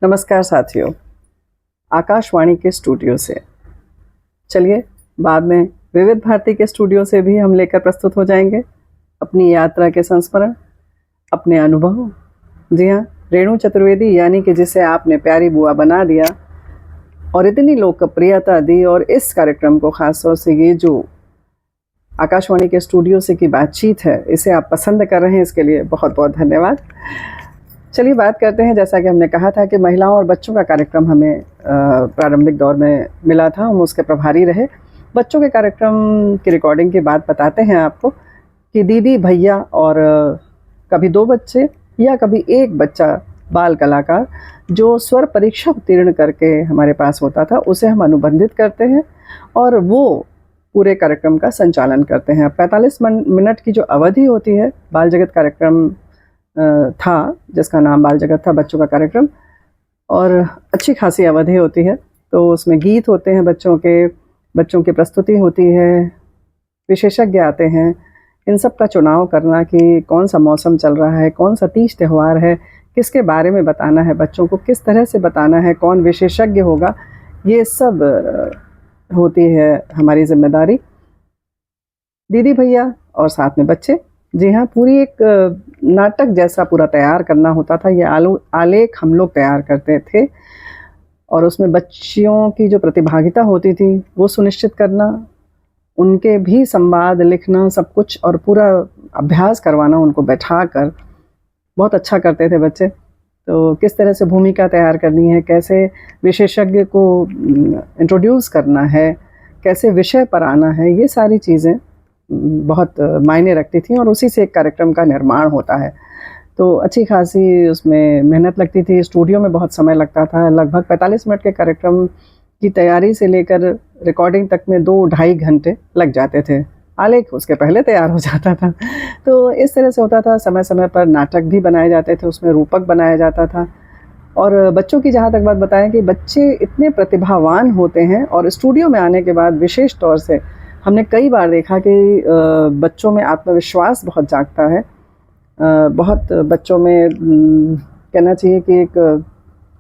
नमस्कार साथियों, आकाशवाणी के स्टूडियो से। चलिए, बाद में विविध भारती के स्टूडियो से भी हम लेकर प्रस्तुत हो जाएंगे अपनी यात्रा के संस्मरण, अपने अनुभव। जी हाँ, रेणु चतुर्वेदी यानी कि जिसे आपने प्यारी बुआ बना दिया और इतनी लोकप्रियता दी, और इस कार्यक्रम को खास तौर से ये जो आकाशवाणी के स्टूडियो से की बातचीत है, इसे आप पसंद कर रहे हैं, इसके लिए बहुत बहुत धन्यवाद। चलिए बात करते हैं। जैसा कि हमने कहा था कि महिलाओं और बच्चों का कार्यक्रम हमें प्रारंभिक दौर में मिला था, हम उसके प्रभारी रहे। बच्चों के कार्यक्रम की रिकॉर्डिंग की बात बताते हैं आपको कि दीदी भैया और कभी 2 बच्चे या कभी 1 बच्चा बाल कलाकार जो स्वर परीक्षा उत्तीर्ण करके हमारे पास होता था, उसे हम अनुबंधित करते हैं और वो पूरे कार्यक्रम का संचालन करते हैं। 45 मिनट की जो अवधि होती है, बाल जगत कार्यक्रम था जिसका नाम बाल जगत था, बच्चों का कार्यक्रम, और अच्छी खासी अवधि होती है। तो उसमें गीत होते हैं बच्चों की प्रस्तुति होती है, विशेषज्ञ आते हैं। इन सब का चुनाव करना कि कौन सा मौसम चल रहा है, कौन सा तीज त्यौहार है, किसके बारे में बताना है, बच्चों को किस तरह से बताना है, कौन विशेषज्ञ होगा, ये सब होती है हमारी जिम्मेदारी। दीदी भैया और साथ में बच्चे, जी हाँ, पूरी एक नाटक जैसा पूरा तैयार करना होता था। ये आलेख हम लोग तैयार करते थे और उसमें बच्चियों की जो प्रतिभागिता होती थी वो सुनिश्चित करना, उनके भी संवाद लिखना, सब कुछ, और पूरा अभ्यास करवाना उनको बैठा कर। बहुत अच्छा करते थे बच्चे। तो किस तरह से भूमिका तैयार करनी है, कैसे विशेषज्ञ को इंट्रोड्यूस करना है, कैसे विषय पर आना है, ये सारी चीज़ें बहुत मायने रखती थी और उसी से एक कार्यक्रम का निर्माण होता है। तो अच्छी खासी उसमें मेहनत लगती थी, स्टूडियो में बहुत समय लगता था। लगभग 45 मिनट के कार्यक्रम की तैयारी से लेकर रिकॉर्डिंग तक में 2-2.5 घंटे लग जाते थे। आलेख उसके पहले तैयार हो जाता था। तो इस तरह से होता था। समय समय पर नाटक भी बनाए जाते थे, उसमें रूपक बनाया जाता था। और बच्चों की जहाँ तक बात बताएं कि बच्चे इतने प्रतिभावान होते हैं, और स्टूडियो में आने के बाद विशेष तौर से हमने कई बार देखा कि बच्चों में आत्मविश्वास बहुत जागता है। बहुत बच्चों में कहना चाहिए कि एक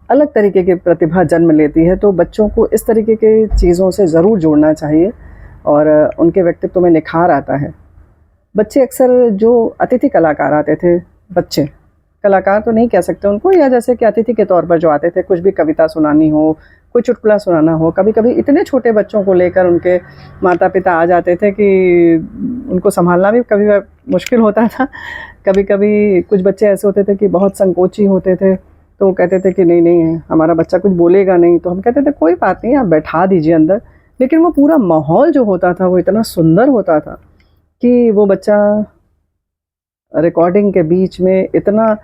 अलग तरीके की प्रतिभा जन्म लेती है। तो बच्चों को इस तरीके के चीज़ों से ज़रूर जोड़ना चाहिए और उनके व्यक्तित्व में निखार आता है। बच्चे अक्सर जो अतिथि कलाकार आते थे, बच्चे कलाकार तो नहीं कह सकते उनको, या जैसे कि अतिथि के तौर पर जो आते थे, कुछ भी कविता सुनानी हो, कोई चुटकुला सुनाना हो, कभी-कभी इतने छोटे बच्चों को लेकर उनके माता-पिता आ जाते थे कि उनको संभालना भी कभी मुश्किल होता था। कभी-कभी कुछ बच्चे ऐसे होते थे कि बहुत संकोची होते थे, तो वो कहते थे कि नहीं, हमारा बच्चा कुछ बोलेगा नहीं। तो हम कहते थे कोई बात नहीं, आप बैठा दीजिए अंदर। लेकिन वो पूरा माहौल जो होता था वो इतना सुंदर होता था कि वो बच्चा रिकॉर्डिंग के बीच में इतना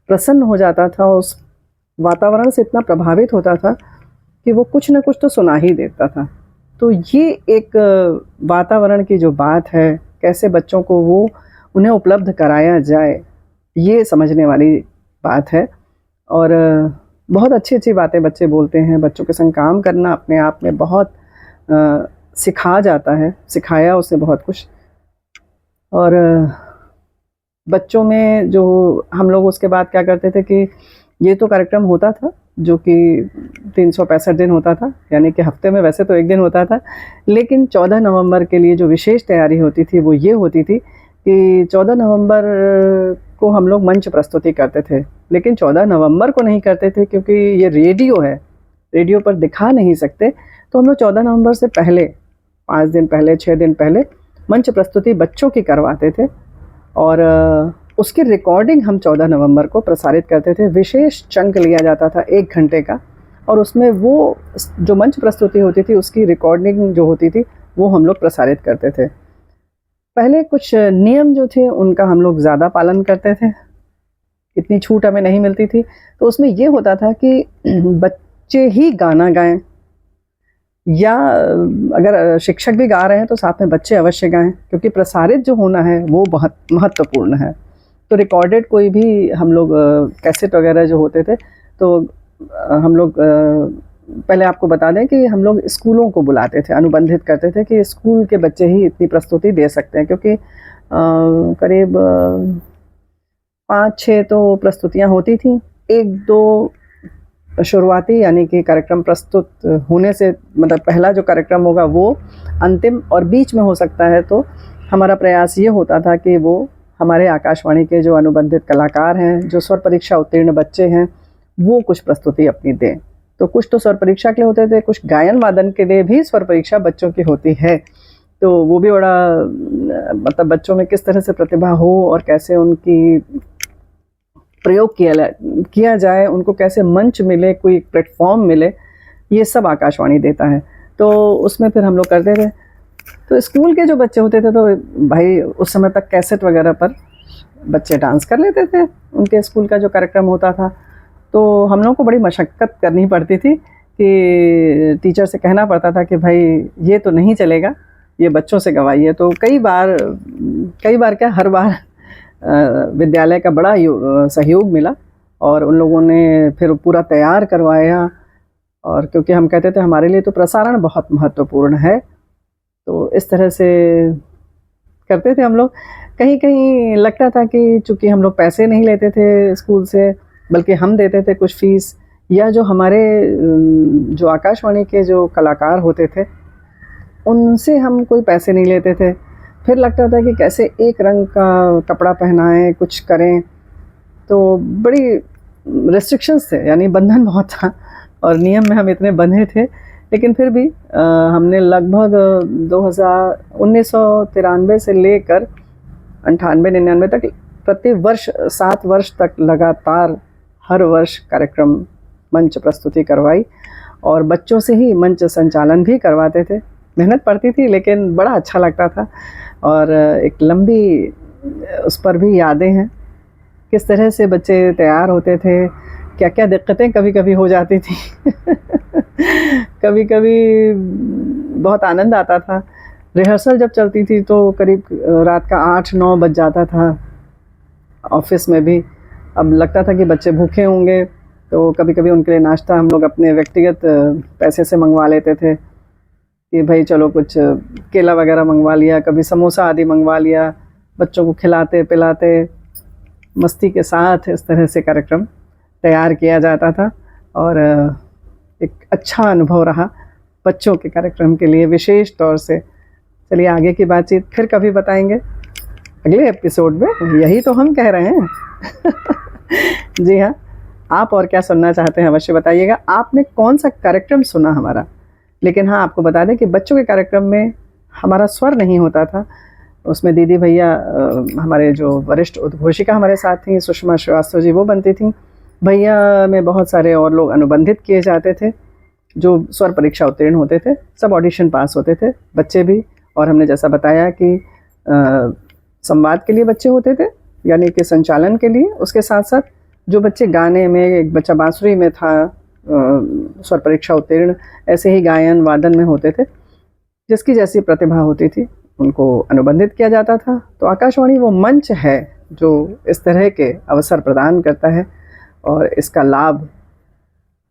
प्रसन्न हो जाता था, उस वातावरण से इतना प्रभावित होता था कि वो कुछ न कुछ तो सुना ही देता था। तो ये एक वातावरण की जो बात है, कैसे बच्चों को वो उन्हें उपलब्ध कराया जाए, ये समझने वाली बात है। और बहुत अच्छी-अच्छी बातें बच्चे बोलते हैं। बच्चों के संग काम करना अपने आप में बहुत सिखा जाता है, सिखाया उसने बहुत कुछ। और बच्चों में जो हम लोग उसके बाद क्या करते थे कि ये तो कार्यक्रम होता था जो कि 365 दिन होता था, यानी कि हफ्ते में वैसे तो 1 दिन होता था, लेकिन 14 नवंबर के लिए जो विशेष तैयारी होती थी वो ये होती थी कि 14 नवंबर को हम लोग मंच प्रस्तुति करते थे। लेकिन 14 नवंबर को नहीं करते थे क्योंकि ये रेडियो है, रेडियो पर दिखा नहीं सकते। तो हम लोग 14 नवंबर से पहले 5 दिन पहले, 6 दिन पहले मंच प्रस्तुति बच्चों की करवाते थे और उसकी रिकॉर्डिंग हम 14 नवंबर को प्रसारित करते थे। विशेष चंक लिया जाता था 1 घंटे का, और उसमें वो जो मंच प्रस्तुति होती थी उसकी रिकॉर्डिंग जो होती थी वो हम लोग प्रसारित करते थे। पहले कुछ नियम जो थे उनका हम लोग ज़्यादा पालन करते थे, इतनी छूट हमें नहीं मिलती थी। तो उसमें ये होता था कि बच्चे ही गाना गाएं, या अगर शिक्षक भी गा रहे हैं तो साथ में बच्चे अवश्य गाएं, क्योंकि प्रसारित जो होना है वो बहुत महत्वपूर्ण है। तो रिकॉर्डेड कोई भी हम लोग कैसेट वगैरह जो होते थे, तो हम लोग पहले आपको बता दें कि हम लोग स्कूलों को बुलाते थे, अनुबंधित करते थे कि स्कूल के बच्चे ही इतनी प्रस्तुति दे सकते हैं, क्योंकि करीब 5-6 तो प्रस्तुतियाँ होती थी, 1-2 शुरुआती यानी कि कार्यक्रम प्रस्तुत होने से मतलब पहला जो कार्यक्रम होगा वो अंतिम और बीच में हो सकता है, तो हमारा प्रयास ये होता था कि वो हमारे आकाशवाणी के जो अनुबंधित कलाकार हैं, जो स्वर परीक्षा उत्तीर्ण बच्चे हैं, वो कुछ प्रस्तुति अपनी दें। तो कुछ तो स्वर परीक्षा के लिए होते थे, कुछ गायन वादन के लिए भी स्वर परीक्षा बच्चों की होती है। तो वो भी बड़ा मतलब बच्चों में किस तरह से प्रतिभा हो और कैसे उनकी प्रयोग किया जाए, उनको कैसे मंच मिले, कोई प्लेटफॉर्म मिले, ये सब आकाशवाणी देता है। तो उसमें फिर हम लोग करते थे। तो स्कूल के जो बच्चे होते थे तो भाई उस समय तक कैसेट वगैरह पर बच्चे डांस कर लेते थे, उनके स्कूल का जो कार्यक्रम होता था। तो हम लोगों को बड़ी मशक्क़त करनी पड़ती थी कि टीचर से कहना पड़ता था कि भाई ये तो नहीं चलेगा, ये बच्चों से गवाइए। तो कई बार क्या हर बार विद्यालय का बड़ा सहयोग मिला और उन लोगों ने फिर पूरा तैयार करवाया। और क्योंकि हम कहते थे हमारे लिए तो प्रसारण बहुत महत्वपूर्ण है, तो इस तरह से करते थे हम लोग। कहीं कहीं लगता था कि चूँकि हम लोग पैसे नहीं लेते थे स्कूल से, बल्कि हम देते थे कुछ फ़ीस, या जो हमारे जो आकाशवाणी के जो कलाकार होते थे उनसे हम कोई पैसे नहीं लेते थे। फिर लगता था कि कैसे एक रंग का कपड़ा पहनाएं, कुछ करें, तो बड़ी रेस्ट्रिक्शंस थे, यानी बंधन बहुत था और नियम में हम इतने बंधे थे। लेकिन फिर भी हमने लगभग 1993 से लेकर 98-99 तक प्रति वर्ष 7 वर्ष तक लगातार हर वर्ष कार्यक्रम मंच प्रस्तुति करवाई और बच्चों से ही मंच संचालन भी करवाते थे। मेहनत पड़ती थी लेकिन बड़ा अच्छा लगता था। और एक लंबी उस पर भी यादें हैं, किस तरह से बच्चे तैयार होते थे, क्या क्या दिक्कतें कभी कभी हो जाती थी कभी कभी बहुत आनंद आता था। रिहर्सल जब चलती थी तो करीब रात का 8-9 बज जाता था ऑफिस में भी। अब लगता था कि बच्चे भूखे होंगे, तो कभी कभी उनके लिए नाश्ता हम लोग अपने व्यक्तिगत पैसे से मंगवा लेते थे कि भाई चलो कुछ केला वगैरह मंगवा लिया, कभी समोसा आदि मंगवा लिया। बच्चों को खिलाते पिलाते मस्ती के साथ इस तरह से कार्यक्रम तैयार किया जाता था और एक अच्छा अनुभव रहा बच्चों के कार्यक्रम के लिए विशेष तौर से। चलिए आगे की बातचीत फिर कभी बताएंगे अगले एपिसोड में, यही तो हम कह रहे हैं जी हाँ, आप और क्या सुनना चाहते हैं अवश्य बताइएगा। आपने कौन सा कार्यक्रम सुना हमारा? लेकिन हाँ, आपको बता दें कि बच्चों के कार्यक्रम में हमारा स्वर नहीं होता था। उसमें दीदी भैया हमारे जो वरिष्ठ उद्घोषिका हमारे साथ थी सुषमा श्रीवास्तव जी, वो बनती थी। भैया में बहुत सारे और लोग अनुबंधित किए जाते थे जो स्वर परीक्षा उत्तीर्ण होते थे, सब ऑडिशन पास होते थे, बच्चे भी। और हमने जैसा बताया कि संवाद के लिए बच्चे होते थे, यानी कि संचालन के लिए। उसके साथ साथ जो बच्चे गाने में, एक बच्चा बांसुरी में था स्वर परीक्षा उत्तीर्ण, ऐसे ही गायन वादन में होते थे, जिसकी जैसी प्रतिभा होती थी उनको अनुबंधित किया जाता था। तो आकाशवाणी वो मंच है जो इस तरह के अवसर प्रदान करता है और इसका लाभ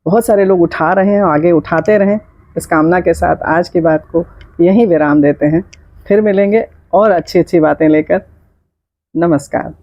बहुत सारे लोग उठा रहे हैं, आगे उठाते रहें। इस कामना के साथ आज की बात को यहीं विराम देते हैं। फिर मिलेंगे और अच्छी अच्छी बातें लेकर। नमस्कार।